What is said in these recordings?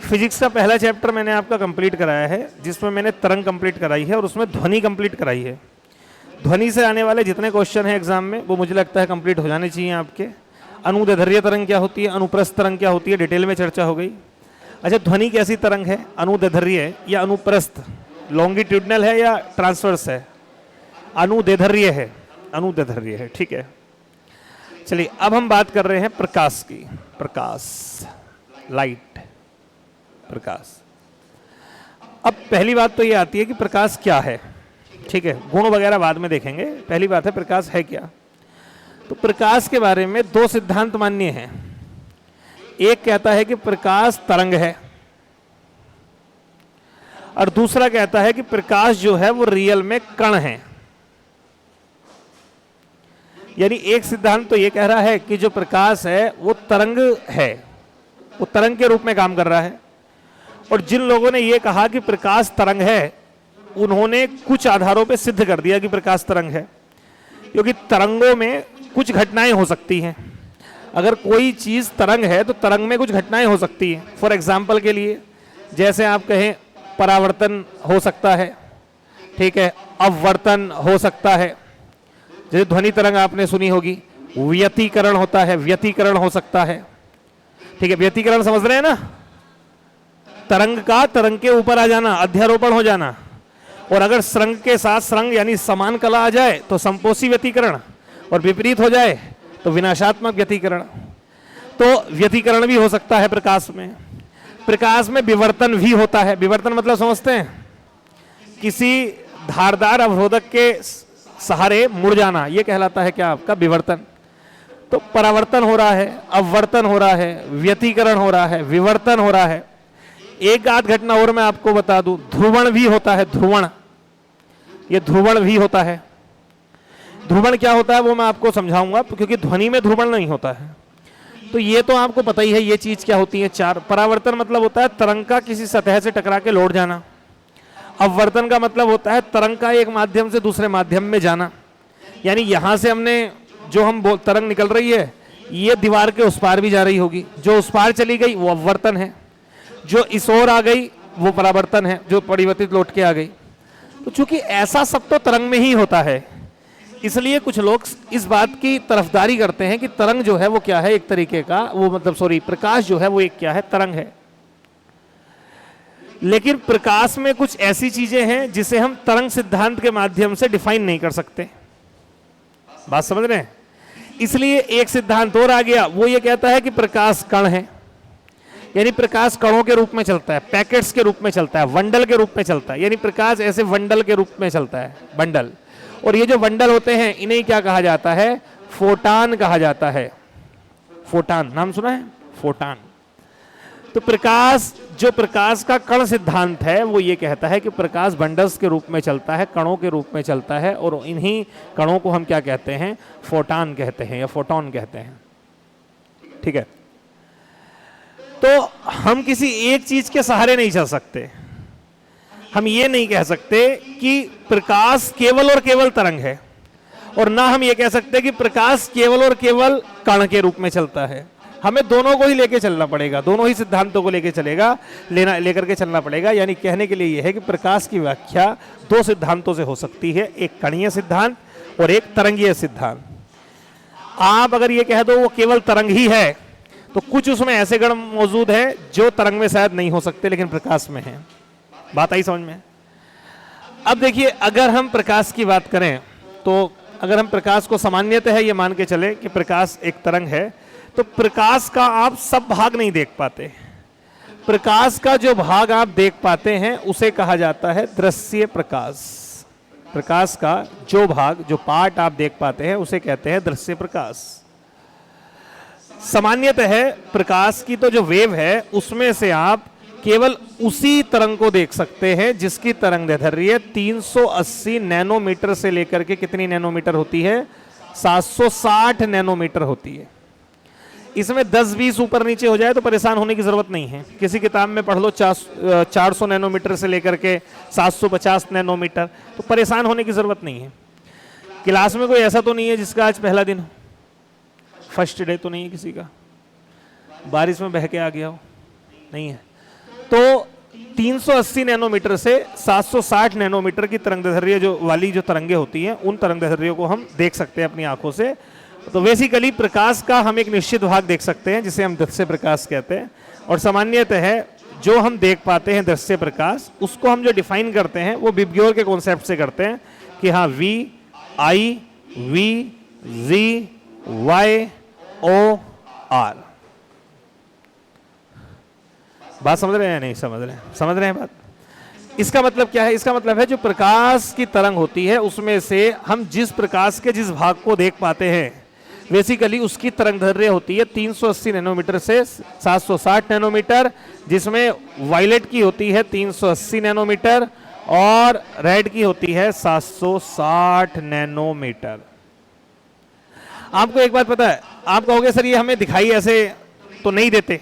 Physics का पहला chapter मैंने आपका कंप्लीट कराया है, जिसमें मैंने तरंग कंप्लीट कराई है और उसमें ध्वनि कंप्लीट कराई है। ध्वनि से आने वाले जितने क्वेश्चन हैं एग्जाम में वो मुझे लगता है कंप्लीट हो जाने चाहिए आपके। अनुदैर्ध्य तरंग क्या होती है, अनुप्रस्थ तरंग क्या होती है, डिटेल में चर्चा हो गई। अच्छा, ध्वनि कैसी तरंग है, अनुदैर्ध्य या अनुप्रस्थ, लॉन्गिट्यूडनल है या ट्रांसवर्स है? अनुदैर्ध्य है, अनुदैर्ध्य है, ठीक है। चलिए अब हम बात कर रहे हैं प्रकाश की। प्रकाश, लाइट, प्रकाश। अब पहली बात तो ये आती है कि प्रकाश क्या है, ठीक है, गुण वगैरह बाद में देखेंगे। पहली बात है प्रकाश है क्या। तो प्रकाश के बारे में दो सिद्धांत मान्य हैं। एक कहता है कि प्रकाश तरंग है और दूसरा कहता है कि प्रकाश जो है वो रियल में कण है। यानी एक सिद्धांत तो ये कह रहा है कि जो प्रकाश है वो तरंग है, वो तरंग के रूप में काम कर रहा है। और जिन लोगों ने ये कहा कि प्रकाश तरंग है, उन्होंने कुछ आधारों पे सिद्ध कर दिया कि प्रकाश तरंग है, क्योंकि तरंगों में कुछ घटनाएं हो सकती हैं। अगर कोई चीज तरंग है तो तरंग में कुछ घटनाएं हो सकती हैं। फॉर एग्जाम्पल के लिए जैसे आप कहें परावर्तन हो सकता है, ठीक है, अपवर्तन हो सकता है। जैसे ध्वनि तरंग आपने सुनी होगी, व्यतिकरण होता है, व्यतिकरण हो सकता है, ठीक है। व्यतिकरण समझ रहे हैं ना, तरंग का तरंग के ऊपर आ जाना, अध्यारोपण हो जाना। और अगर श्रृंग के साथ श्रृंग यानी समान कला आ जाए तो संपोषी व्यतिकरण, और विपरीत हो जाए तो विनाशात्मक व्यतिकरण। तो व्यतिकरण भी हो सकता है प्रकाश में। प्रकाश में विवर्तन भी होता है। विवर्तन मतलब समझते हैं, किसी धारदार अवरोधक के सहारे मुड़ जाना, यह कहलाता है क्या आपका विवर्तन। तो परावर्तन हो रहा है, अपवर्तन हो रहा है, व्यतिकरण हो रहा है, विवर्तन हो रहा है। एक आध घटना और मैं आपको बता दूं, ध्रुवण भी होता है। ध्रुवण, ये ध्रुवण भी होता है। ध्रुवण क्या होता है वो मैं आपको समझाऊंगा, क्योंकि ध्वनि में ध्रुवण नहीं होता है। तो ये तो आपको पता ही है ये चीज क्या होती है। चार, परावर्तन मतलब होता है तरंग का किसी सतह से टकरा के लौट जाना। अपवर्तन का मतलब होता है तरंग का एक माध्यम से दूसरे माध्यम में जाना, यानी यहां से हमने जो हम तरंग निकल रही है ये दीवार के उस पार भी जा रही होगी, जो उस पार चली गई वो अपवर्तन है, जो इस ओर आ गई वो परावर्तन है, जो परिवर्तित लौट के आ गई। तो चूंकि ऐसा सब तो तरंग में ही होता है, इसलिए कुछ लोग इस बात की तरफदारी करते हैं कि तरंग जो है वो क्या है, एक तरीके का वो मतलब सॉरी प्रकाश जो है वो एक क्या है, तरंग है। लेकिन प्रकाश में कुछ ऐसी चीजें हैं जिसे हम तरंग सिद्धांत के माध्यम से डिफाइन नहीं कर सकते। बात समझ रहे हैं? इसलिए एक सिद्धांत और आ गया, वो ये कहता है कि प्रकाश कण है, यानी प्रकाश कणों के रूप में चलता है, पैकेट्स के रूप में चलता है, वंडल के रूप में चलता है। यानी प्रकाश ऐसे वंडल के रूप में चलता है, बंडल। और ये जो वंडल होते हैं इन्हें क्या कहा जाता है, फोटान कहा जाता है। फोटान नाम सुना है, फोटान। तो प्रकाश, जो प्रकाश का कण सिद्धांत है वो ये कहता है कि प्रकाश बंडल्स के रूप में चलता है, कणों के रूप में चलता है, और इन्हीं कणों को हम क्या कहते हैं, फोटान कहते हैं या फोटोन कहते हैं, ठीक है। तो हम किसी एक चीज के सहारे नहीं चल सकते। हम ये नहीं कह सकते कि प्रकाश केवल और केवल तरंग है, और ना हम ये कह सकते कि प्रकाश केवल और केवल कण के रूप में चलता है। हमें दोनों को ही लेके चलना पड़ेगा, दोनों ही सिद्धांतों को लेके लेकर के चलना पड़ेगा। यानी कहने के लिए यह है कि प्रकाश की व्याख्या दो सिद्धांतों से हो सकती है, एक कणीय सिद्धांत और एक तरंगीय सिद्धांत। आप अगर ये कह दो वो केवल तरंग ही है, तो कुछ उसमें ऐसे गण मौजूद हैं जो तरंग में शायद नहीं हो सकते लेकिन प्रकाश में है। बात आई समझ में? अब देखिए, अगर हम प्रकाश की बात करें तो अगर हम प्रकाश को सामान्यतः ये मान के चले कि प्रकाश एक तरंग है, तो प्रकाश का आप सब भाग नहीं देख पाते। प्रकाश का जो भाग आप देख पाते हैं उसे कहा जाता है दृश्य प्रकाश। प्रकाश का जो भाग, जो पार्ट आप देख पाते हैं उसे कहते हैं दृश्य प्रकाश। सामान्यतः प्रकाश की तो जो वेव है उसमें से आप केवल उसी तरंग को देख सकते हैं जिसकी तरंगदैर्ध्य 380 नैनोमीटर से लेकर के कितनी नैनोमीटर होती है, 760 नैनोमीटर होती है। इसमें 10-20 ऊपर नीचे हो जाए तो परेशान होने की जरूरत नहीं है। किसी किताब में पढ़ लो 400 नैनोमीटर से लेकर के 750 नैनोमीटर, तो परेशान होने की जरूरत नहीं है। क्लास में कोई ऐसा तो नहीं है जिसका आज पहला दिन हो, फर्स्ट डे तो नहीं है किसी का, बारिश में बह के आ गया हो, नहीं है। 380 नैनोमीटर से 760 नैनोमीटर की तरंगदैर्घ्य जो वाली जो तरंगे होती हैं, उन तरंगदैर्घ्यों को हम देख सकते हैं अपनी आंखों से। तो बेसिकली प्रकाश का हम एक निश्चित भाग देख सकते हैं जिसे हम दृश्य प्रकाश कहते हैं, और सामान्यतः जो हम देख पाते हैं दृश्य प्रकाश, उसको हम जो डिफाइन करते हैं वो विबग्योर के कॉन्सेप्ट से करते हैं कि हाँ V I V G Y O R. बात समझ रहे हैं या नहीं समझ रहे हैं? समझ रहे हैं बात? इसका मतलब क्या है? इसका मतलब है जो प्रकाश की तरंग होती है उसमें से हम जिस प्रकाश के जिस भाग को देख पाते हैं बेसिकली उसकी तरंगदैर्घ्य होती है 380 नैनोमीटर से 760 नैनोमीटर, जिसमें वायलेट की होती है 380 नैनोमीटर और रेड की होती है 760 नैनोमीटर। आपको एक बात पता है, आप कहोगे सर ये हमें दिखाई ऐसे तो नहीं देते।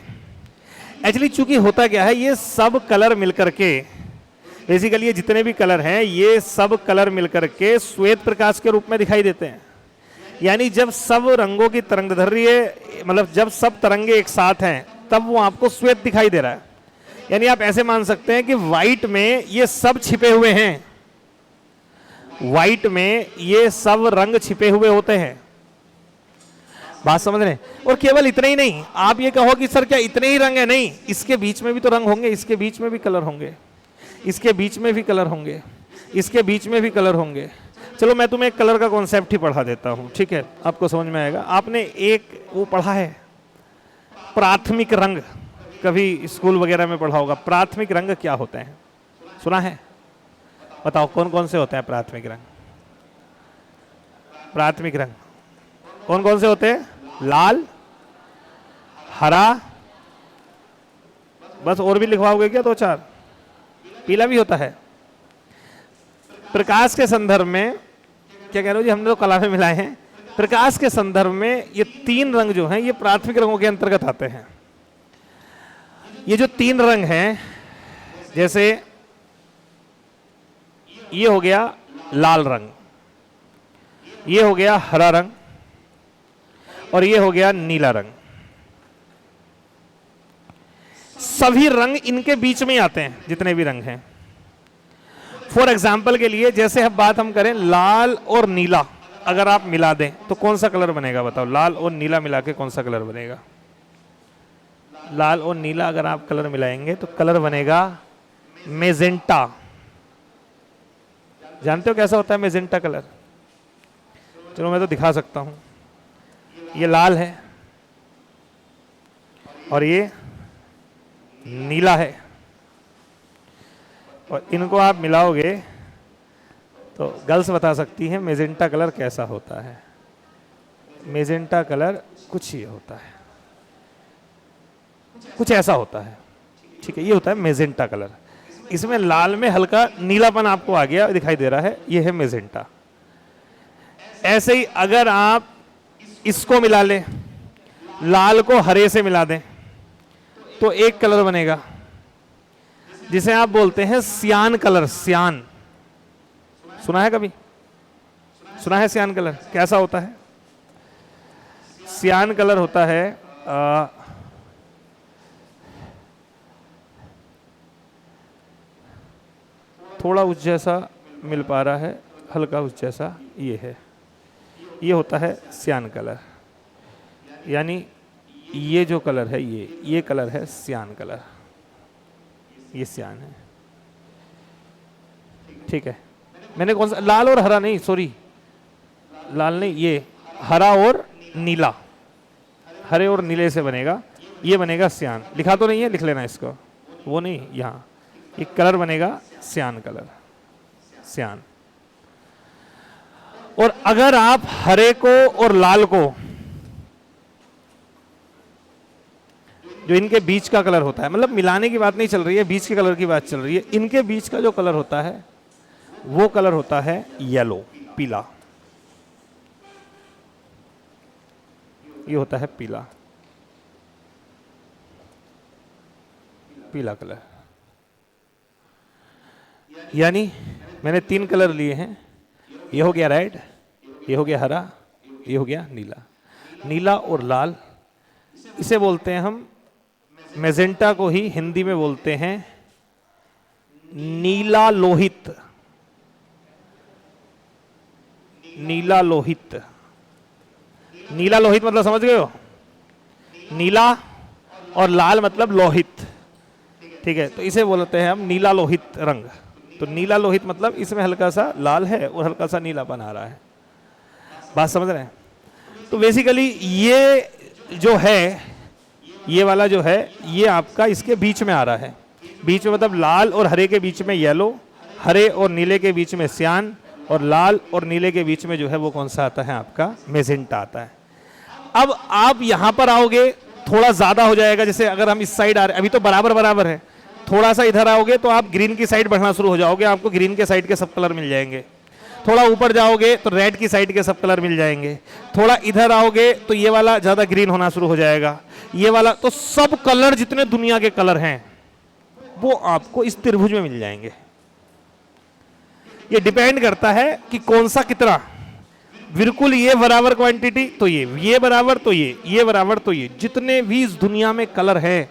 एक्चुअली चूंकि होता क्या है, ये सब कलर मिलकर के बेसिकली ये जितने भी कलर हैं ये सब कलर मिलकर के श्वेत प्रकाश के रूप में दिखाई देते हैं। यानी जब सब रंगों की तरंगदैर्घ्य मतलब जब सब तरंगे एक साथ हैं तब वो आपको श्वेत दिखाई दे रहा है। यानी आप ऐसे मान सकते हैं कि व्हाइट में ये सब छिपे हुए हैं, व्हाइट में ये सब रंग छिपे हुए होते हैं। बात समझ रहे हैं? और केवल इतना ही नहीं, आप ये कहो कि सर क्या इतने ही रंग है? नहीं, इसके बीच में भी तो रंग होंगे, इसके बीच में भी कलर होंगे, इसके बीच में भी कलर होंगे, इसके बीच में भी कलर होंगे। चलो मैं तुम्हें एक कलर का कॉन्सेप्ट ही पढ़ा देता हूं, ठीक है? आपको समझ में आएगा। आपने एक वो पढ़ा है प्राथमिक रंग, कभी स्कूल वगैरह में पढ़ा होगा। प्राथमिक रंग क्या होते हैं? सुना है? बताओ कौन कौन से होते हैं प्राथमिक रंग? प्राथमिक रंग कौन कौन से होते हैं? लाल, हरा, बस और भी लिखवाओगे क्या? 2-4? पीला भी होता है। प्रकाश के संदर्भ में क्या कह रहे हो जी? हमने तो कला में मिलाए हैं। प्रकाश के संदर्भ में ये 3 रंग जो हैं ये प्राथमिक रंगों के अंतर्गत आते हैं। ये जो 3 रंग हैं, जैसे ये हो गया लाल रंग, ये हो गया हरा रंग और ये हो गया नीला रंग। सभी रंग इनके बीच में आते हैं जितने भी रंग हैं। फॉर एग्जाम्पल के लिए जैसे अब बात हम करें लाल और नीला, अगर आप मिला दें तो कौन सा कलर बनेगा? बताओ, लाल और नीला मिला के कौन सा कलर बनेगा? लाल और नीला अगर आप कलर मिलाएंगे तो कलर बनेगा मेजेंटा। जानते हो कैसा होता है मेजेंटा कलर? चलो मैं तो दिखा सकता हूं। ये लाल है और ये नीला है, और इनको आप मिलाओगे तो गर्ल्स बता सकती हैं मेजेंटा कलर कैसा होता है। मेजेंटा कलर कुछ ये होता है, कुछ ऐसा होता है, ठीक है? ये होता है मेजेंटा कलर। इसमें लाल में हल्का नीलापन आपको आ गया, दिखाई दे रहा है, ये है मेजेंटा। ऐसे ही अगर आप इसको मिला लें, लाल को हरे से मिला दें तो एक कलर बनेगा जिसे आप बोलते हैं सियान कलर। सियान सुना है कभी? सुना है सियान कलर कैसा होता है? सियान कलर होता है थोड़ा उस जैसा मिल पा रहा है, हल्का उस जैसा ये है, ये होता है सियान कलर। यानी ये जो कलर है ये कलर है सियान कलर, ये सियान है, ठीक है? मैंने कौन सा? लाल और हरा नहीं, सॉरी, लाल नहीं, ये हरा और नीला, हरे और नीले से बनेगा, ये बनेगा सियान। लिखा तो नहीं है, लिख लेना इसको, वो नहीं, यहाँ ये कलर बनेगा सियान कलर, सियान। और अगर आप हरे को और लाल को, जो इनके बीच का कलर होता है, मतलब मिलाने की बात नहीं चल रही है, बीच के कलर की बात चल रही है, इनके बीच का जो कलर होता है वो कलर होता है येलो, पीला। ये होता है पीला, पीला कलर। यानी मैंने 3 कलर लिए हैं, ये हो गया रेड, ये हो गया हरा, ये हो गया नीला। नीला और लाल, इसे बोलते हैं हम मेजेंटा, को ही हिंदी में बोलते हैं नीला लोहित, नीला लोहित, नीला लोहित मतलब समझ गए हो, नीला और लाल मतलब लोहित, ठीक है। तो इसे बोलते हैं हम नीला लोहित रंग। तो नीला लोहित मतलब इसमें हल्का सा लाल है और हल्का सा नीलापन आ रहा है, बात समझ रहे हैं। तो बेसिकली ये जो है, ये वाला जो है, ये आपका इसके बीच में आ रहा है। बीच में मतलब लाल और हरे के बीच में येलो, हरे और नीले के बीच में सियान, और लाल और नीले के बीच में जो है वो कौन सा आता है, आपका मेजेंटा आता है। अब आप यहां पर आओगे थोड़ा ज्यादा हो जाएगा, जैसे अगर हम इस साइड आ रहे, अभी तो बराबर बराबर है, थोड़ा सा इधर आओगे तो आप ग्रीन की साइड बढ़ना शुरू हो जाओगे, आपको ग्रीन के साइड के सब कलर मिल जाएंगे। थोड़ा ऊपर जाओगे तो रेड की साइड के सब कलर मिल जाएंगे। थोड़ा इधर आओगे तो ये वाला ज्यादा ग्रीन होना शुरू हो जाएगा, ये वाला, तो सब कलर जितने दुनिया के कलर हैं वो आपको इस त्रिभुज में मिल जाएंगे। ये डिपेंड करता है कि कौन सा कितना, बिल्कुल ये बराबर क्वांटिटी तो ये बराबर तो ये बराबर तो ये, जितने भी इस दुनिया में कलर हैं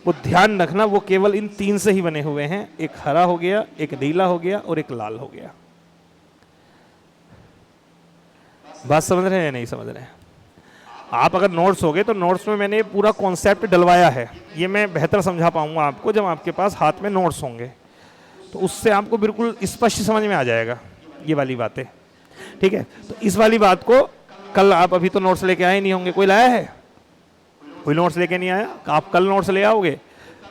वो ध्यान रखना वो केवल इन तीन से ही बने हुए हैं। एक हरा हो गया, एक नीला हो गया और एक लाल हो गया। बात समझ रहे हैं या नहीं समझ रहे हैं? आप अगर नोट्स हो गए तो नोट्स में मैंने पूरा कॉन्सेप्ट डलवाया है, ये मैं बेहतर समझा पाऊंगा आपको जब आपके पास हाथ में नोट्स होंगे, तो उससे आपको बिल्कुल स्पष्ट समझ में आ जाएगा ये वाली बातें, ठीक है। तो इस वाली बात को कल, आप अभी तो नोट्स लेके आए नहीं होंगे, कोई लाया है? कोई नोट्स लेके नहीं आया? आप कल नोट्स ले आओगे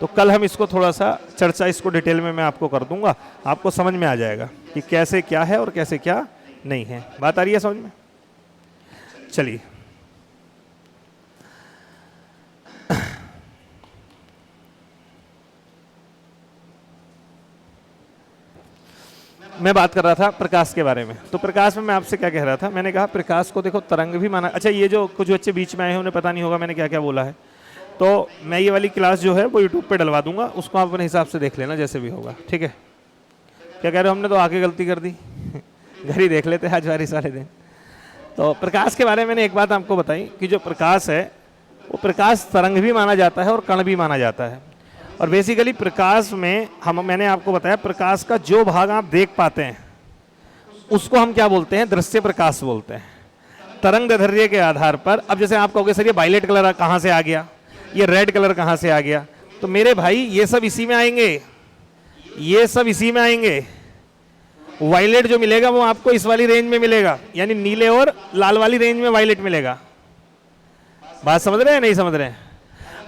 तो कल हम इसको थोड़ा सा चर्चा, इसको डिटेल में मैं आपको कर दूंगा, आपको समझ में आ जाएगा कि कैसे क्या है और कैसे क्या नहीं है। बात आ रही है समझ में? चलिए, मैं बात कर रहा था प्रकाश के बारे में। तो प्रकाश में मैं आपसे क्या कह रहा था, मैंने कहा प्रकाश को देखो तरंग भी माना। अच्छा, ये जो कुछ बच्चे बीच में आए हैं उन्हें पता नहीं होगा मैंने क्या क्या बोला है, तो मैं ये वाली क्लास जो है वो यूट्यूब पे डलवा दूंगा, उसको आप अपने हिसाब से देख लेना जैसे भी होगा, ठीक है। क्या कह रहे हो? हमने तो आगे गलती कर दी घर ही देख लेते आज वाली सारे दिन। तो प्रकाश के बारे में मैंने एक बात आपको बताई कि जो प्रकाश है वो प्रकाश तरंग भी माना जाता है और कण भी माना जाता है। और बेसिकली प्रकाश में मैंने आपको बताया प्रकाश का जो भाग आप देख पाते हैं उसको हम क्या बोलते हैं, दृश्य प्रकाश बोलते हैं। तरंग दैर्ध्य के आधार पर, अब जैसे आप कहोगे सर ये वायलेट कलर कहाँ से आ गया, ये रेड कलर कहाँ से आ गया, तो मेरे भाई ये सब इसी में आएंगे, ये सब इसी में आएंगे। वायलेट जो मिलेगा वो आपको इस वाली रेंज में मिलेगा, यानी नीले और लाल वाली रेंज में वायलेट मिलेगा। बात समझ रहे हैं नहीं समझ रहे हैं?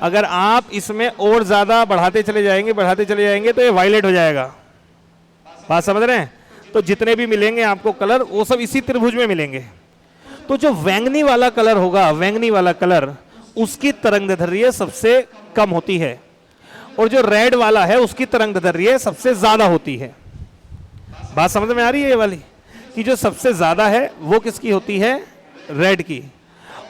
अगर आप इसमें और ज्यादा बढ़ाते चले जाएंगे तो ये वायलेट हो जाएगा। बात समझ रहे हैं? तो जितने भी मिलेंगे आपको कलर वो सब इसी त्रिभुज में मिलेंगे। तो जो बैंगनी वाला कलर होगा, बैंगनी वाला कलर, उसकी तरंगदैर्ध्य सबसे कम होती है, और जो रेड वाला है उसकी तरंगदैर्ध्य सबसे ज्यादा होती है। बात समझ में आ रही है ये वाली, कि जो सबसे ज्यादा है वो किसकी होती है, रेड की,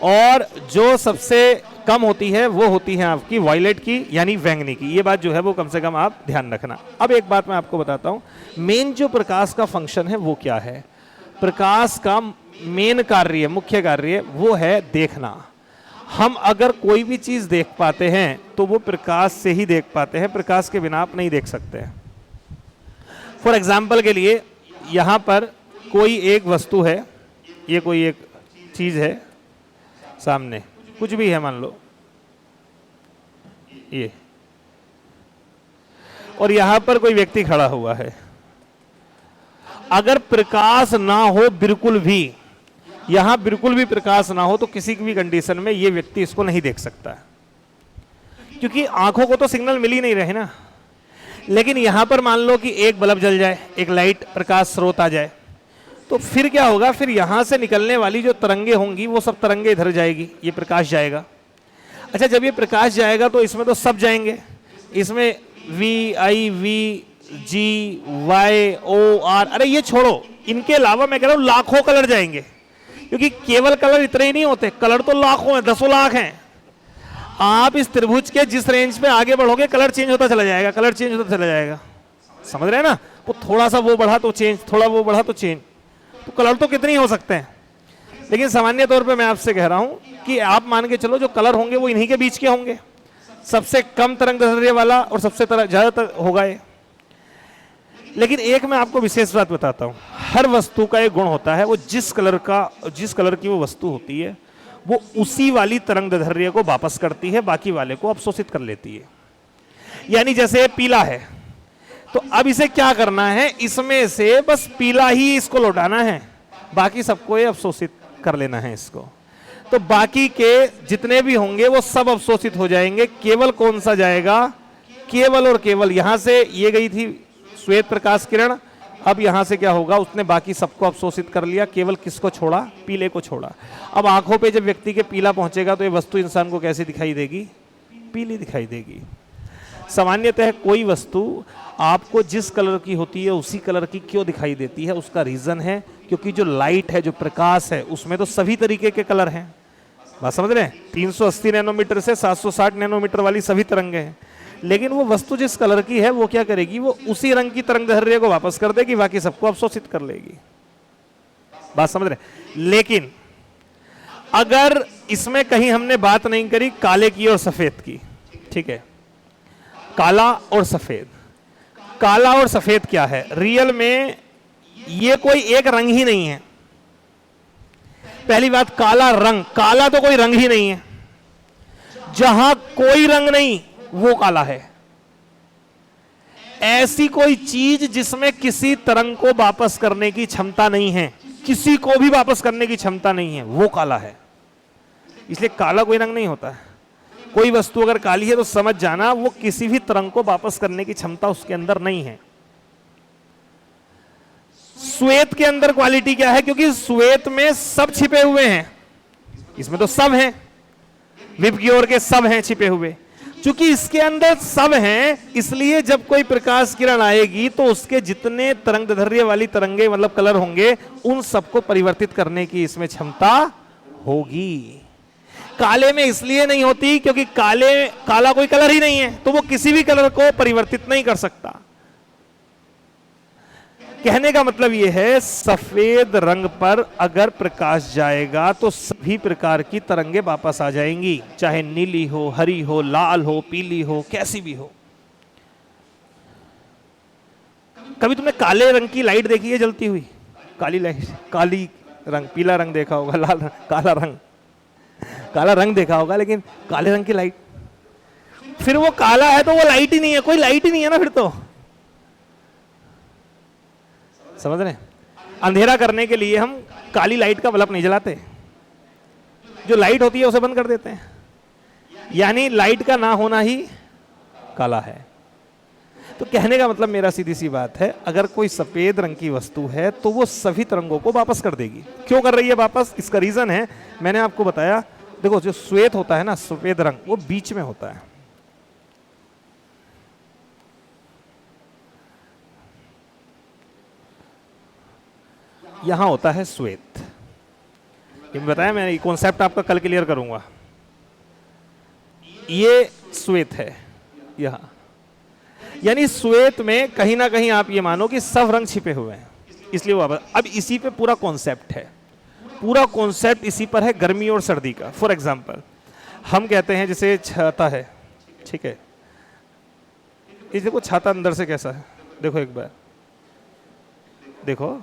और जो सबसे कम होती है वो होती है आपकी वायलेट की, यानी बैंगनी की। ये बात जो है वो कम से कम आप ध्यान रखना। अब एक बात मैं आपको बताता हूं, मेन जो प्रकाश का फंक्शन है वो क्या है। प्रकाश का मेन कार्य, मुख्य कार्य वो है देखना। हम अगर कोई भी चीज देख पाते हैं तो वो प्रकाश से ही देख पाते हैं, प्रकाश के बिना आप नहीं देख सकते हैं। फॉर एग्जाम्पल के लिए यहां पर कोई एक वस्तु है, ये कोई एक चीज है सामने, कुछ भी है मान लो ये, और यहां पर कोई व्यक्ति खड़ा हुआ है। अगर प्रकाश ना हो बिल्कुल भी, यहां बिल्कुल भी प्रकाश ना हो, तो किसी भी कंडीशन में ये व्यक्ति इसको नहीं देख सकता, क्योंकि आंखों को तो सिग्नल मिल ही नहीं रहे ना। लेकिन यहां पर मान लो कि एक बल्ब जल जाए, एक लाइट प्रकाश स्रोत आ जाए, तो फिर क्या होगा, फिर यहां से निकलने वाली जो तरंगे होंगी वो सब तरंगे इधर जाएगी, ये प्रकाश जाएगा। अच्छा, जब ये प्रकाश जाएगा तो इसमें तो सब जाएंगे, इसमें VIVGYOR, अरे ये छोड़ो, इनके अलावा मैं कह रहा हूं लाखों कलर जाएंगे, क्योंकि केवल कलर इतने ही नहीं होते, कलर तो लाखों हैं, 10 लाख हैं। आप इस त्रिभुज के जिस रेंज पे आगे बढ़ोगे कलर चेंज होता चला जाएगा, कलर चेंज होता चला जाएगा, समझ रहे हैं ना? वो थोड़ा सा वो बढ़ा तो चेंज, थोड़ा वो बढ़ा तो चेंज, तो कलर तो कितने ही हो सकते हैं। लेकिन सामान्य तौर पे मैं आपसे कह रहा हूं कि आप मान के चलो जो कलर होंगे वो इन्हीं के बीच के होंगे, सबसे कम तरंगदैर्ध्य वाला और सबसे ज्यादातर होगा ये। लेकिन एक मैं आपको विशेष बात बताता हूं, हर वस्तु का एक गुण होता है, वो जिस कलर की वो वस्तु होती है वो उसी वाली तरंगदैर्ध्य को वापस करती है, बाकी वाले को अवशोषित कर लेती है। यानी जैसे पीला है तो अब इसे क्या करना है, इसमें से बस पीला ही इसको लौटाना है, बाकी सबको ये अवशोषित कर लेना है इसको। तो बाकी के जितने भी होंगे वो सब अवशोषित हो जाएंगे, केवल कौन सा जाएगा, केवल और केवल यहां से ये गई थी श्वेत प्रकाश किरण, अब यहां से क्या होगा, उसने बाकी सबको अवशोषित कर लिया, केवल किसको छोड़ा, पीले को छोड़ा। अब आंखों पे जब व्यक्ति के पीला पहुंचेगा तो ये वस्तु इंसान को कैसी दिखाई देगी, पीली दिखाई देगी। सामान्यतः कोई वस्तु आपको जिस कलर की होती है उसी कलर की क्यों दिखाई देती है, उसका रीजन है क्योंकि जो लाइट है, जो प्रकाश है, उसमें तो सभी तरीके के कलर हैं। बात समझ रहे हैं, 380 नैनोमीटर से 760 नैनोमीटर वाली सभी तरंगे हैं, लेकिन वो वस्तु जिस कलर की है वो क्या करेगी, वो उसी रंग की तरंगदैर्ध्य को वापस कर देगी, बाकी सबको अवशोषित कर लेगी। बात समझ रहे हैं। लेकिन अगर इसमें कहीं हमने बात नहीं करी काले की और सफेद की, ठीक है, काला और सफेद, काला और सफेद क्या है, रियल में ये कोई एक रंग ही नहीं है। पहली बात, काला रंग, काला तो कोई रंग ही नहीं है, जहां कोई रंग नहीं वो काला है। ऐसी कोई चीज जिसमें किसी तरंग को वापस करने की क्षमता नहीं है, किसी को भी वापस करने की क्षमता नहीं है, वो काला है। इसलिए काला कोई रंग नहीं होता है। कोई वस्तु अगर काली है तो समझ जाना वो किसी भी तरंग को वापस करने की क्षमता उसके अंदर नहीं है। श्वेत के अंदर क्वालिटी क्या है, क्योंकि श्वेत में सब छिपे हुए हैं, इसमें तो सब हैं, विप की ओर के सब हैं छिपे हुए। चूंकि इसके अंदर सब हैं, इसलिए जब कोई प्रकाश किरण आएगी तो उसके जितने तरंगदैर्ध्य वाली तरंगे मतलब कलर होंगे, उन सबको परिवर्तित करने की इसमें क्षमता होगी। काले में इसलिए नहीं होती क्योंकि काला कोई कलर ही नहीं है, तो वो किसी भी कलर को परिवर्तित नहीं कर सकता। कहने का मतलब यह है, सफेद रंग पर अगर प्रकाश जाएगा तो सभी प्रकार की तरंगे वापस आ जाएंगी, चाहे नीली हो, हरी हो, लाल हो, पीली हो, कैसी भी हो। कभी तुमने काले रंग की लाइट देखी है जलती हुई, काली लाइट, काली रंग, पीला रंग देखा होगा, लाल रंग, काला रंग देखा होगा, लेकिन काले रंग की लाइट, फिर वो काला है तो वो लाइट ही नहीं है, कोई लाइट ही नहीं है ना फिर तो। समझ रहे हैं? अंधेरा करने के लिए हम काली लाइट का बल्ब नहीं जलाते, जो लाइट होती है उसे बंद कर देते हैं, यानी लाइट का ना होना ही काला है। तो कहने का मतलब मेरा सीधी सी बात है, अगर कोई सफेद रंग की वस्तु है तो वो सभी तरंगों को वापस कर देगी। क्यों कर रही है वापस, इसका रीजन है, मैंने आपको बताया। देखो जो श्वेत होता है ना, सफेद रंग, वो बीच में होता है। यहां होता है श्वेत, ये बताया मैंने, कॉन्सेप्ट आपका कल क्लियर करूंगा। ये श्वेत है यहां, यानी श्वेत में कहीं ना कहीं आप ये मानो कि सब रंग छिपे हुए हैं, इसलिए वो अब इसी पे पूरा कॉन्सेप्ट है, पूरा कॉन्सेप्ट इसी पर है, गर्मी और सर्दी का। फॉर एग्जांपल हम कहते हैं जैसे छाता है, ठीक है, इस देखो छाता अंदर से कैसा है, देखो एक बार देखो,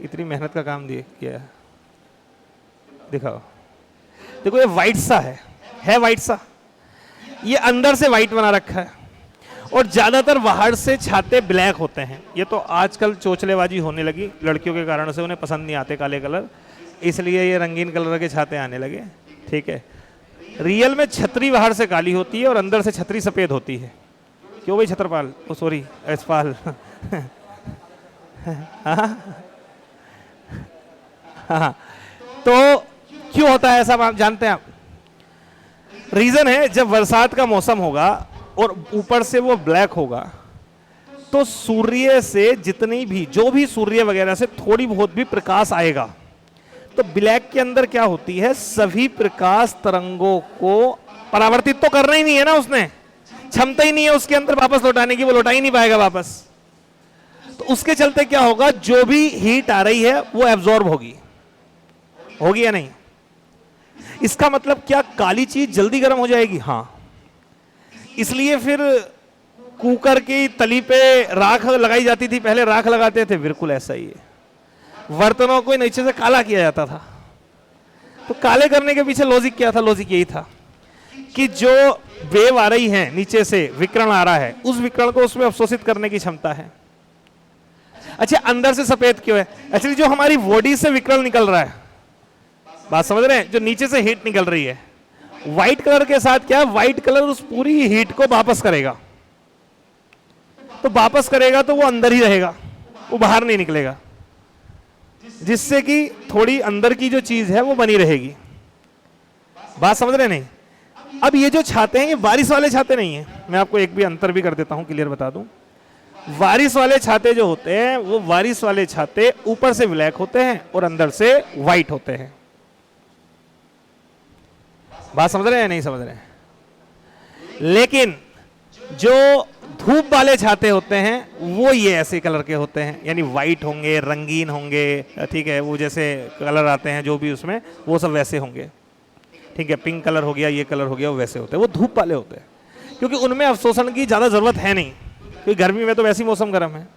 इतनी मेहनत का काम दिए किया है, दिखाओ, देखो ये वाइट सा है वाइट सा, ये अंदर से वाइट बना रखा है, और ज्यादातर बाहर से छाते ब्लैक होते हैं। ये तो आजकल चोचलेबाजी होने लगी लड़कियों के कारण से, उन्हें पसंद नहीं आते काले कलर, इसलिए ये रंगीन कलर के छाते आने लगे, ठीक है। रियल में छतरी बाहर से काली होती है और अंदर से छतरी सफेद होती है। क्यों भाई छत्रपाल, ओ सॉरी यशपाल हाँ, तो क्यों होता है ऐसा आप जानते हैं आप? रीजन है, जब बरसात का मौसम होगा और ऊपर से वो ब्लैक होगा, तो सूर्य से जितनी भी जो भी सूर्य वगैरह से थोड़ी बहुत भी प्रकाश आएगा, तो ब्लैक के अंदर क्या होती है, सभी प्रकाश तरंगों को परावर्तित तो करना ही नहीं है ना, उसने क्षमता ही नहीं है उसके अंदर वापस लौटाने की, वो लौटा ही नहीं पाएगा वापस। तो उसके चलते क्या होगा, जो भी हीट आ रही है वो एब्जॉर्ब होगी या नहीं। इसका मतलब क्या, काली चीज जल्दी गर्म हो जाएगी? हाँ। इसलिए फिर कुकर की तली पे राख लगाई जाती थी, पहले राख लगाते थे, बिल्कुल ऐसा ही है। बर्तनों को नीचे से काला किया जाता था। तो काले करने के पीछे लॉजिक क्या था? लॉजिक यही था कि जो वेव आ रही है नीचे से, विकिरण आ रहा है, उस विकिरण को उसमें अवशोषित करने की क्षमता है। अच्छा, अंदर से सफेद क्यों है? एक्चुअली जो हमारी बॉडी से विकिरण निकल रहा है, बात समझ रहे हैं, जो नीचे से हीट निकल रही है, व्हाइट कलर के साथ क्या, व्हाइट कलर उस पूरी हीट को वापस करेगा। तो वापस करेगा तो वो अंदर ही रहेगा, वो बाहर नहीं निकलेगा, जिससे कि थोड़ी अंदर की जो चीज है वो बनी रहेगी। बात समझ रहे नहीं? अब ये जो छाते हैं, ये बारिश वाले छाते नहीं है। मैं आपको एक भी अंतर भी कर देता हूं, क्लियर बता दूं। बारिश वाले छाते जो होते हैं, वो बारिश वाले छाते ऊपर से ब्लैक होते हैं और अंदर से व्हाइट होते हैं। बात समझ रहे हैं नहीं समझ रहे हैं? लेकिन जो धूप वाले छाते होते हैं वो ये ऐसे कलर के होते हैं, यानी व्हाइट होंगे, रंगीन होंगे, ठीक है, वो जैसे कलर आते हैं जो भी उसमें, वो सब वैसे होंगे, ठीक है। पिंक कलर हो गया, ये कलर हो गया, वो वैसे होते हैं, वो धूप वाले होते हैं, क्योंकि उनमें अवशोषण की ज्यादा जरूरत है नहीं, क्योंकि गर्मी में तो वैसे ही मौसम गर्म है।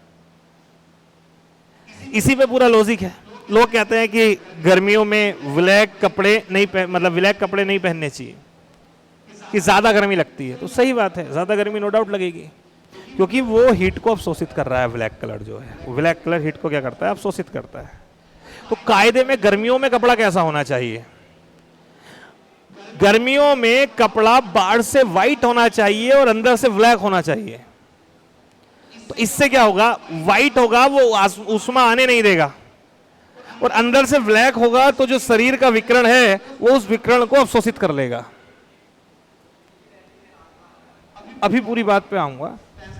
इसी पे पूरा लॉजिक है। लोग कहते हैं कि गर्मियों में ब्लैक कपड़े नहीं मतलब ब्लैक कपड़े नहीं पहनने चाहिए कि ज्यादा गर्मी लगती है। तो सही बात है, ज्यादा गर्मी नो डाउट लगेगी, क्योंकि वो हीट को अवशोषित कर रहा है। ब्लैक कलर जो है, वो ब्लैक कलर हीट को क्या करता है? अवशोषित करता है। तो कायदे में गर्मियों में कपड़ा कैसा होना चाहिए? गर्मियों में कपड़ा बाहर से व्हाइट होना चाहिए और अंदर से ब्लैक होना चाहिए। तो इससे क्या होगा? व्हाइट होगा, वो उष्मा आने नहीं देगा, और अंदर से ब्लैक होगा तो जो शरीर का विकिरण है वो उस विकिरण को अवशोषित कर लेगा। अभी पूरी बात पे आऊंगा,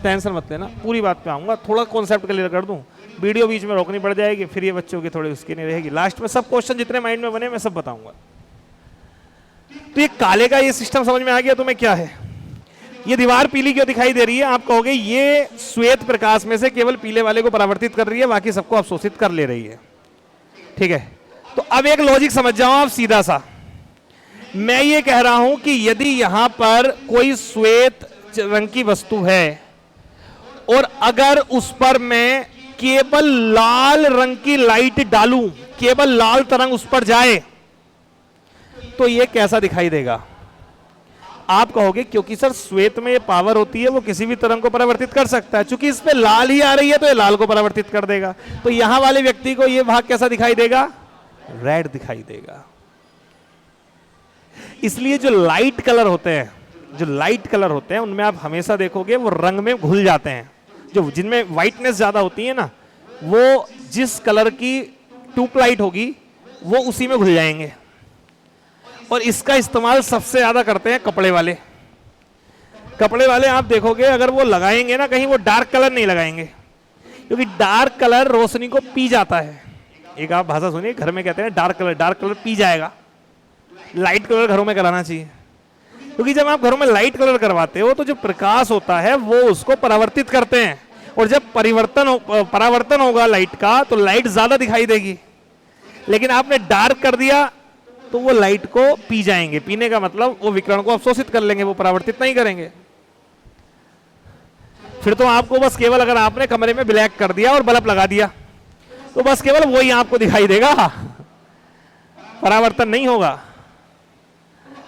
टेंशन मत लेना, पूरी बात पे आऊंगा। थोड़ा कॉन्सेप्ट क्लियर कर दूं, वीडियो बीच में रोकनी पड़ जाएगी, फिर ये बच्चों की थोड़ी उसकी नहीं रहेगी। लास्ट में सब क्वेश्चन जितने माइंड में बने मैं सब बताऊंगा। तो ये काले का ये सिस्टम समझ में आ गया तुम्हें? क्या है ये दीवार पीली क्यों दिखाई दे रही है? आप कहोगे ये श्वेत प्रकाश में से केवल पीले वाले को परावर्तित कर रही है, बाकी सबको अवशोषित कर ले रही है, ठीक है। तो अब एक लॉजिक समझ जाओ आप सीधा सा। मैं ये कह रहा हूं कि यदि यहां पर कोई श्वेत रंग की वस्तु है और अगर उस पर मैं केवल लाल रंग की लाइट डालूं, केवल लाल तरंग उस पर जाए, तो ये कैसा दिखाई देगा? आप कहोगे क्योंकि सर श्वेत में ये पावर होती है, वो किसी भी तरंग को परावर्तित कर सकता है, चूंकि इस पे लाल ही आ रही है तो ये लाल को परावर्तित कर देगा। तो यहां वाले व्यक्ति को ये भाग कैसा दिखाई देगा? रेड दिखाई देगा। इसलिए जो लाइट कलर होते हैं, जो लाइट कलर होते हैं, उनमें आप हमेशा देखोगे वो रंग में घुल जाते हैं। जो जिनमें व्हाइटनेस ज्यादा होती है ना, वो जिस कलर की ट्यूब लाइट होगी वो उसी में घुल जाएंगे। और इसका इस्तेमाल सबसे ज्यादा करते हैं कपड़े वाले। कपड़े वाले आप देखोगे अगर वो लगाएंगे ना कहीं, वो डार्क कलर नहीं लगाएंगे, क्योंकि डार्क कलर रोशनी को पी जाता है। एक आप भाषा सुनिए, घर में कहते हैं डार्क कलर पी जाएगा। लाइट कलर घरों में कराना चाहिए, क्योंकि जब आप घरों में लाइट कलर करवाते हो तो जो प्रकाश होता है वो उसको परावर्तित करते हैं, और जब परावर्तन होगा लाइट का तो लाइट ज्यादा दिखाई देगी। लेकिन आपने डार्क कर दिया तो वो लाइट को पी जाएंगे। पीने का मतलब वो विकिरण को अवशोषित कर लेंगे, वो परावर्तित नहीं करेंगे। फिर तो आपको बस केवल अगर आपने कमरे में ब्लैक कर दिया और बल्ब लगा दिया तो बस केवल वही आपको दिखाई देगा, परावर्तन नहीं होगा।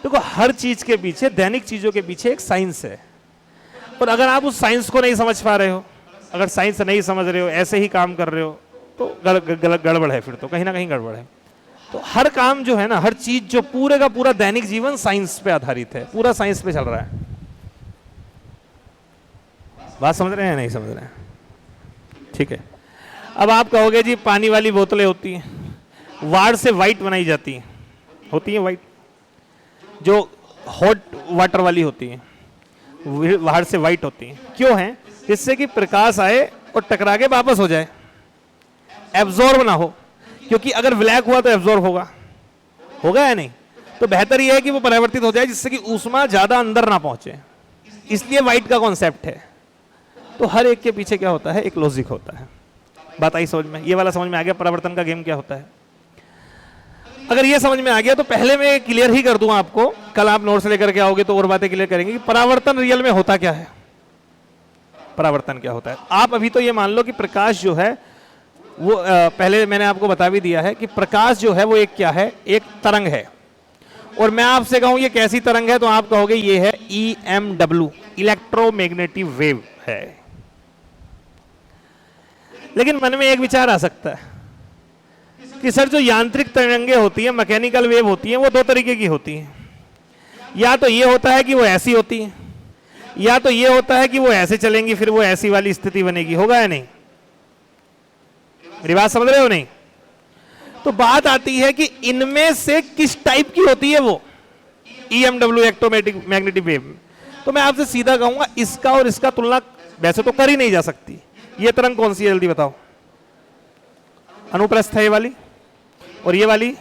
देखो हर चीज के पीछे, दैनिक चीजों के पीछे एक साइंस है, और अगर आप उस साइंस को नहीं समझ पा रहे हो, अगर साइंस नहीं समझ रहे हो, ऐसे ही काम कर रहे हो, तो गड़बड़ है। फिर तो कहीं ना कहीं गड़बड़ है। तो हर काम जो है ना, हर चीज जो पूरे का पूरा दैनिक जीवन साइंस पे आधारित है, पूरा साइंस पे चल रहा है। बात समझ रहे हैं नहीं समझ रहे हैं? ठीक है। अब आप कहोगे जी पानी वाली बोतलें होती हैं, वार्ड से व्हाइट बनाई जाती हैं, होती है व्हाइट, जो हॉट वाटर वाली होती हैं बाहर से व्हाइट होती हैं। क्यों है? जिससे कि प्रकाश आए और टकरा के वापस हो जाए, एब्जॉर्ब ना हो। क्योंकि अगर ब्लैक हुआ तो एब्जॉर्ब होगा या नहीं? तो बेहतर यह है कि वो परावर्तित हो जाए, जिससे कि ऊष्मा ज्यादा अंदर ना पहुंचे। इसलिए व्हाइट का कॉन्सेप्ट है। तो हर एक के पीछे क्या होता है? एक लॉजिक होता है। बात आई समझ में? ये वाला समझ में आ गया परावर्तन का गेम क्या होता है? अगर ये समझ में आ गया तो पहले मैं क्लियर ही कर दूं आपको, कल आप नोट्स लेकर के आओगे तो और बातें क्लियर करेंगे कि परावर्तन रियल में होता क्या है। परावर्तन क्या होता है। आप अभी तो ये मान लो कि प्रकाश जो है वो पहले मैंने आपको बता भी दिया है कि प्रकाश जो है वो एक क्या है, एक तरंग है। और मैं आपसे कहूं ये कैसी तरंग है, तो आप कहोगे ये है EMW, इलेक्ट्रोमैग्नेटिक वेव है। लेकिन मन में एक विचार आ सकता है कि सर जो यांत्रिक तरंगे होती है, मैकेनिकल वेव होती है, वो दो तरीके की होती हैं। या तो ये होता है कि वो ऐसी होती है, या तो ये होता है कि वो ऐसे चलेंगी, फिर वो ऐसी वाली स्थिति बनेगी। होगा या नहीं? मेरी बात समझ रहे हो नहीं? तो बात आती है कि इनमें से किस टाइप की होती है वो EMW, इलेक्ट्रोमैग्नेटिक वेव। तो मैं आपसे सीधा कहूंगा इसका और इसका तुलना वैसे तो कर ही नहीं जा सकती। ये तरंग कौन सी है जल्दी बताओ? अनुप्रस्थ है ये वाली, और ये वाली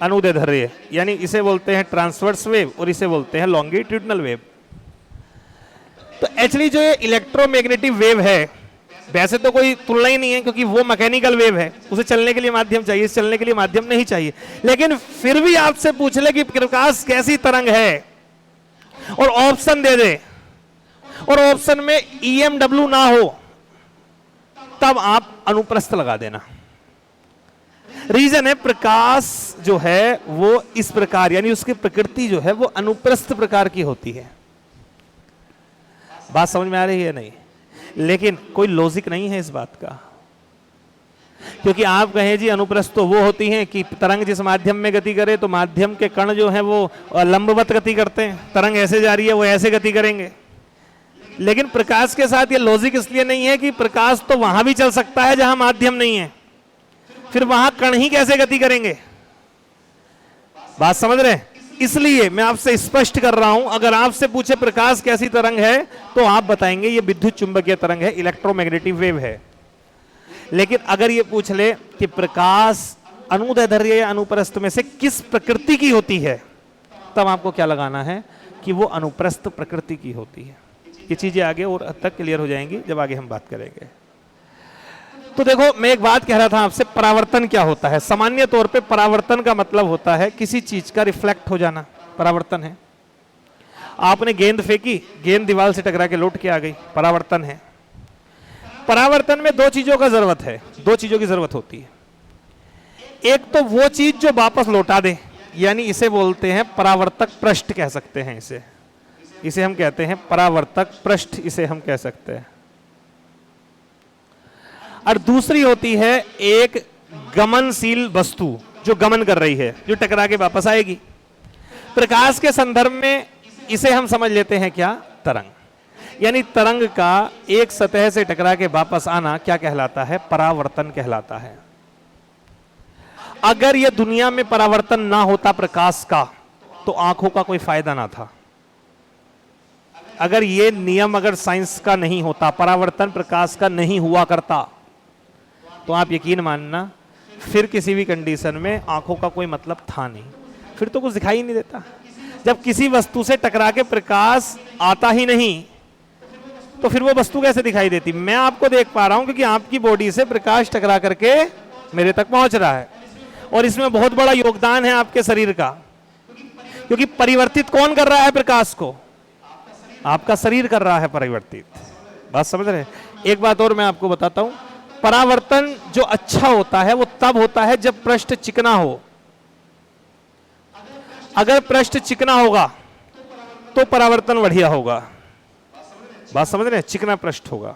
अनुदैर्ध्य, यानी इसे बोलते हैं ट्रांसवर्स वेव और इसे बोलते हैं लॉन्गिट्यूडनल वेव। तो एक्चुअली जो ये इलेक्ट्रोमैग्नेटिक वेव है वैसे तो कोई तुलना ही नहीं है, क्योंकि वो मैकेनिकल वेव है, उसे चलने के लिए माध्यम चाहिए, चलने के लिए माध्यम नहीं चाहिए। लेकिन फिर भी आपसे पूछ ले कि प्रकाश कैसी तरंग है और ऑप्शन दे दे, और ऑप्शन में EMW ना हो, तब आप अनुप्रस्थ लगा देना। रीजन है प्रकाश जो है वो इस प्रकार, यानी उसकी प्रकृति जो है वो अनुप्रस्थ प्रकार की होती है। बात समझ में आ रही है नहीं? लेकिन कोई लॉजिक नहीं है इस बात का, क्योंकि आप कहें जी अनुप्रस्थ तो वो होती हैं कि तरंग जिस माध्यम में गति करे तो माध्यम के कण जो है वो लंबवत गति करते हैं, तरंग ऐसे जा रही है वो ऐसे गति करेंगे। लेकिन प्रकाश के साथ ये लॉजिक इसलिए नहीं है कि प्रकाश तो वहां भी चल सकता है जहां माध्यम नहीं है, फिर वहां कण ही कैसे गति करेंगे? बात समझ रहे हैं? इसलिए मैं आपसे स्पष्ट कर रहा हूं, अगर आपसे पूछे प्रकाश कैसी तरंग है तो आप बताएंगे ये विद्युत चुंबकीय तरंग है, इलेक्ट्रोमैग्नेटिक वेव है। लेकिन अगर ये पूछ ले कि प्रकाश अनुदैर्ध्य या अनुप्रस्थ में से किस प्रकृति की होती है, तब आपको क्या लगाना है कि वो अनुप्रस्थ प्रकृति की होती है। ये चीजें आगे और हद तक क्लियर हो जाएंगी जब आगे हम बात करेंगे। तो देखो, मैं एक बात कह रहा था आपसे, परावर्तन क्या होता है। सामान्य तौर पे परावर्तन का मतलब होता है किसी चीज का रिफ्लेक्ट हो जाना, परावर्तन है। आपने गेंद फेंकी, गेंद दीवार से टकरा के लौट के आ गई, परावर्तन है। परावर्तन में दो चीजों का जरूरत है, दो चीजों की जरूरत होती है। एक तो वो चीज जो वापस लौटा दे, यानी इसे बोलते हैं परावर्तक पृष्ठ कह सकते हैं, इसे हम कहते हैं परावर्तक पृष्ठ, इसे हम कह सकते हैं। और दूसरी होती है एक गमनशील वस्तु जो गमन कर रही है, जो टकरा के वापस आएगी। प्रकाश के संदर्भ में इसे हम समझ लेते हैं क्या? तरंग। यानी तरंग का एक सतह से टकरा के वापस आना क्या कहलाता है? परावर्तन कहलाता है। अगर यह दुनिया में परावर्तन ना होता प्रकाश का, तो आंखों का कोई फायदा ना था। अगर ये नियम अगर साइंस का नहीं होता, परावर्तन प्रकाश का नहीं हुआ करता, तो आप यकीन मानना फिर किसी भी कंडीशन में आंखों का कोई मतलब था नहीं, फिर तो कुछ दिखाई नहीं देता। जब किसी वस्तु से टकरा के प्रकाश आता ही नहीं, तो फिर वो वस्तु कैसे दिखाई देती? मैं आपको देख पा रहा हूं क्योंकि आपकी बॉडी से प्रकाश टकरा करके मेरे तक पहुंच रहा है, और इसमें बहुत बड़ा योगदान है आपके शरीर का, क्योंकि परिवर्तित कौन कर रहा है प्रकाश को? आपका शरीर कर रहा है परिवर्तित। बात समझ रहे हैं? एक बात और मैं आपको बताता हूं, परावर्तन जो अच्छा होता है वो तब होता है जब पृष्ठ चिकना हो। अगर पृष्ठ चिकना होगा तो परावर्तन बढ़िया होगा। बात समझ रहे हैं? चिकना पृष्ठ होगा।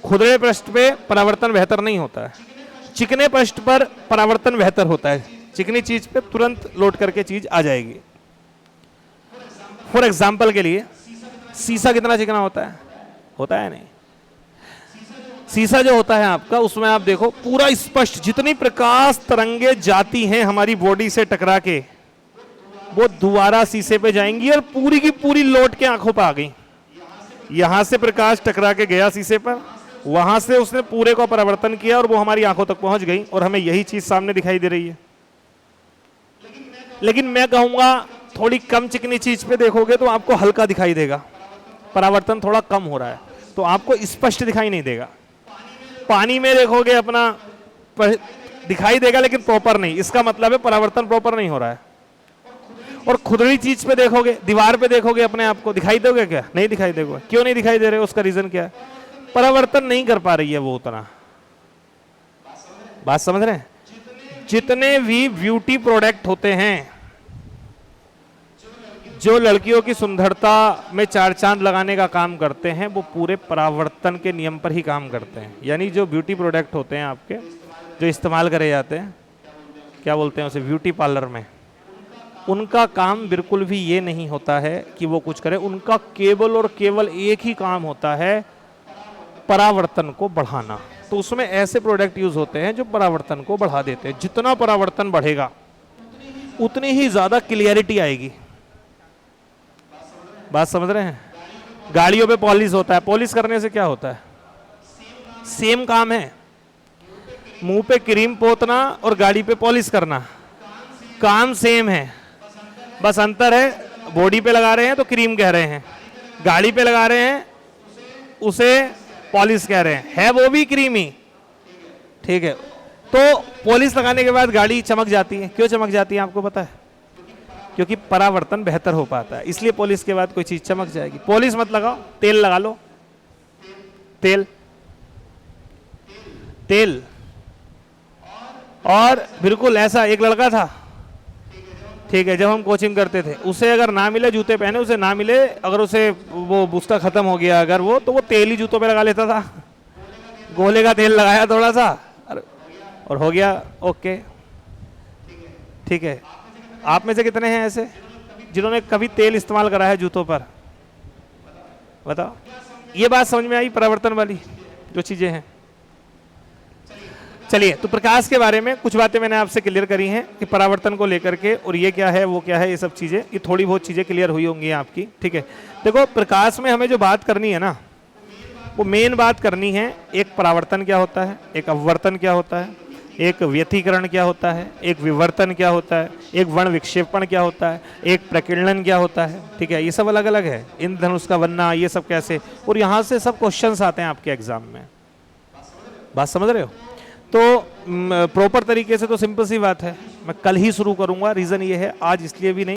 खुरदरे पृष्ठ पे परावर्तन बेहतर नहीं होता है, चिकने पृष्ठ पर परावर्तन बेहतर होता है। चिकनी चीज पे तुरंत लौट करके चीज आ जाएगी। फॉर एग्जाम्पल के लिए, शीशा कितना चिकना होता है? होता है नहीं? शीशा जो होता है आपका, उसमें आप देखो पूरा स्पष्ट, जितनी प्रकाश तरंगे जाती हैं हमारी बॉडी से टकरा के, वो दोबारा शीशे पे जाएंगी और पूरी की पूरी लौट के आंखों पर आ गई। यहां से प्रकाश टकरा के गया शीशे पर, वहां से उसने पूरे को परावर्तन किया और वो हमारी आंखों तक पहुंच गई, और हमें यही चीज सामने दिखाई दे रही है। लेकिन मैं कहूंगा थोड़ी कम चिकनी चीज पे देखोगे तो आपको हल्का दिखाई देगा, परावर्तन थोड़ा कम हो रहा है, तो आपको स्पष्ट दिखाई नहीं देगा। पानी में देखोगे अपना दिखाई देगा लेकिन प्रॉपर नहीं, इसका मतलब है परावर्तन प्रॉपर नहीं हो रहा है। और खुदरी चीज पे देखोगे, दीवार पे देखोगे अपने आप को, दिखाई दोगे क्या? नहीं दिखाई दोगे। क्यों नहीं दिखाई दे रहे? उसका रीजन क्या है? परावर्तन नहीं कर पा रही है वो उतना। बात समझ रहे हैं? जितने भी ब्यूटी प्रोडक्ट होते हैं जो लड़कियों की सुंदरता में चार चांद लगाने का काम करते हैं, वो पूरे परावर्तन के नियम पर ही काम करते हैं। यानी जो ब्यूटी प्रोडक्ट होते हैं आपके, जो इस्तेमाल करे जाते हैं, क्या बोलते हैं उसे, ब्यूटी पार्लर में, उनका काम बिल्कुल भी ये नहीं होता है कि वो कुछ करे। उनका केवल और केवल एक ही काम होता है, परावर्तन को बढ़ाना। तो उसमें ऐसे प्रोडक्ट यूज होते हैं जो परावर्तन को बढ़ा देते हैं। जितना परावर्तन बढ़ेगा उतनी ही ज्यादा क्लियरिटी आएगी। बात समझ रहे हैं? गाड़ियों पे पॉलिश होता है, पॉलिश करने से क्या होता है? सेम काम है। मुंह पे क्रीम पोतना और गाड़ी पे पॉलिश करना, काम सेम है, बस अंतर है बॉडी पे लगा रहे हैं तो क्रीम कह रहे हैं, गाड़ी पे लगा रहे हैं उसे पॉलिश कह रहे हैं, है वो भी क्रीम ही। ठीक है, तो पॉलिश लगाने के बाद गाड़ी चमक जाती है। क्यों चमक जाती है आपको पता है? क्योंकि परावर्तन बेहतर हो पाता है, इसलिए पॉलिश के बाद कोई चीज चमक जाएगी। पॉलिश मत लगाओ, तेल लगा लो, तेल तेल। और बिल्कुल ऐसा एक लड़का था, ठीक है, जब हम कोचिंग करते थे, उसे अगर ना मिले जूते पहने, उसे ना मिले, अगर उसे वो उसका खत्म हो गया अगर वो, तो वो तेल ही जूतों पे लगा लेता था। गोले का तेल लगाया थोड़ा सा और हो गया ओके। ठीक है, आप में से कितने हैं ऐसे जिन्होंने कभी तेल इस्तेमाल करा है जूतों पर? बताओ। ये बात समझ में आई परावर्तन वाली जो चीजें हैं? चलिए, तो प्रकाश के बारे में कुछ बातें मैंने आपसे क्लियर करी हैं कि परावर्तन को लेकर के, और ये क्या है वो क्या है, ये सब चीजें, ये थोड़ी बहुत चीजें क्लियर हुई होंगी आपकी। ठीक है, देखो प्रकाश में हमें जो बात करनी है ना, वो मेन बात करनी है, एक परावर्तन क्या होता है, एक अपवर्तन क्या होता है, एक व्यतिकरण क्या होता है, एक विवर्तन क्या होता है, एक वर्ण विक्षेपण क्या होता है, एक प्रकीर्णन क्या होता है। ठीक है, ये सब अलग अलग है, इंद्रधनुष का बनना, ये सब कैसे, और यहाँ से सब क्वेश्चंस आते हैं आपके एग्जाम में। बात समझ रहे हो? तो प्रॉपर तरीके से तो सिंपल सी बात है, मैं कल ही शुरू करूंगा, रीजन ये है आज इसलिए भी नहीं